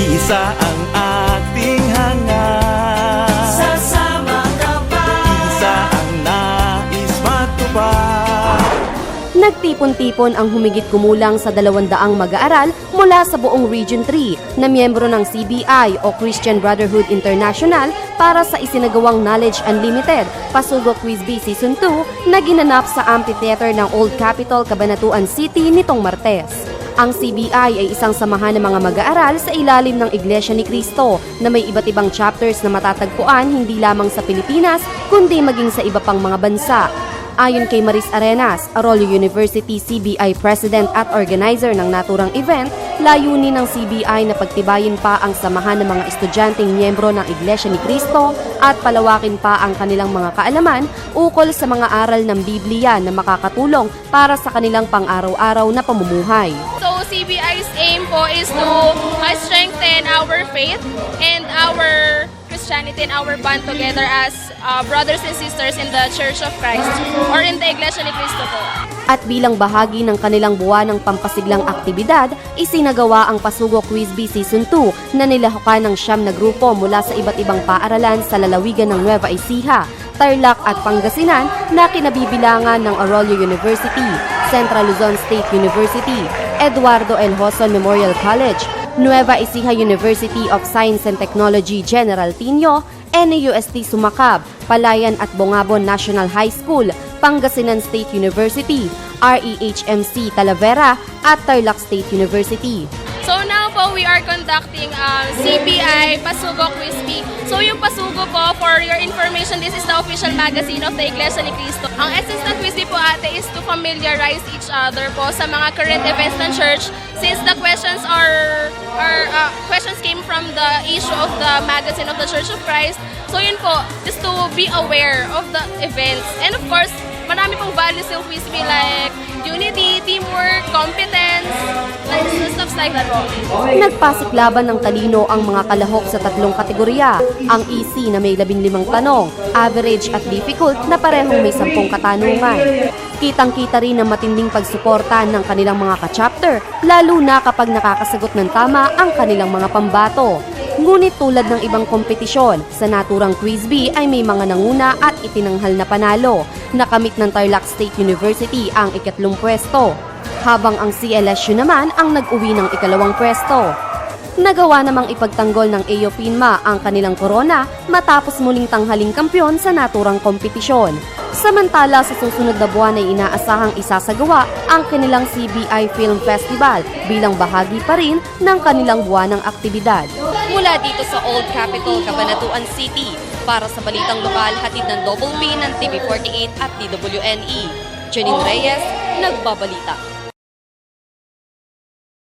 Isa ang ating hangad, Sasama ka ba? isa ang nais matupad. Nagtipon-tipon ang humigit kumulang sa 200 mag-aaral mula sa buong Region 3 na miyembro ng CBI o Christian Brotherhood International para sa isinagawang Knowledge Unlimited Pasugok Quiz Bee Season 2 na ginanap sa amphitheater ng Old Capitol, Cabanatuan City nitong Martes. Ang CBI ay isang samahan ng mga mag-aaral sa ilalim ng Iglesia ni Cristo na may iba't ibang chapters na matatagpuan hindi lamang sa Pilipinas kundi maging sa iba pang mga bansa. Ayon kay Maris Arenas, Arroyo University CBI President at organizer ng naturang event, layunin ng CBI na pagtibayin pa ang samahan ng mga estudyanteng miyembro ng Iglesia ni Cristo at palawakin pa ang kanilang mga kaalaman ukol sa mga aral ng Biblia na makakatulong para sa kanilang pang-araw-araw na pamumuhay. So CBI's aim po is to strengthen our faith and our Christianity and our bond together as brothers and sisters in the Church of Christ or in the Iglesia ni Cristo po. At bilang bahagi ng kanilang buwan ng pampasiglang aktibidad, isinagawa ang Pasugok Quiz Bee Season 2 na nilahukan ng 9 na grupo mula sa iba't ibang paaralan sa lalawigan ng Nueva Ecija, Tarlac at Pangasinan na kinabibilangan ng Arroyo University, Central Luzon State University, Eduardo L. Hoson Memorial College, Nueva Ecija University of Science and Technology General Tino, NAUST Sumakab, Palayan at Bongabon National High School, Pangasinan State University, REHMC Talavera at Tarlac State University. So now po, we are conducting CBI Pasugok Quiz Bee. So yung Pasugok po, for your information, this is the official magazine of the Iglesia ni Cristo. Ang essence ng Quiz Bee po ate is to familiarize each other po sa mga current events ng church since the questions questions came from the issue of the magazine of the Church of Christ. So yun po, just to be aware of the events. And of course, marami pong values yung Quiz Bee like unity, teamwork, competence, like stuff like that po. Nagpasiklaban ng talino ang mga kalahok sa 3 kategorya. Ang easy na may 15 tanong, average at difficult na parehong may 10 katanungan. Kitang-kita rin ang matinding pagsuporta ng kanilang mga ka-chapter, lalo na kapag nakakasagot ng tama ang kanilang mga pambato. Ngunit tulad ng ibang kompetisyon, sa naturang Quiz Bee ay may mga nanguna at itinanghal na panalo. Nakamit ng Tarlac State University ang 2nd pwesto, habang ang CLSU naman ang nag-uwi ng 2nd pwesto. Nagawa namang ipagtanggol ng AO Pinma ang kanilang korona matapos muling tanghaling kampyon sa naturang kompetisyon. Samantala sa susunod na buwan ay inaasahang isasagawa ang kanilang CBI Film Festival bilang bahagi pa rin ng kanilang buwan ng aktibidad. Mula dito sa Old Capitol, Cabanatuan City, para sa balitang lokal hatid ng Double B ng TV48 at DWNE. Janine Reyes, nagbabalita.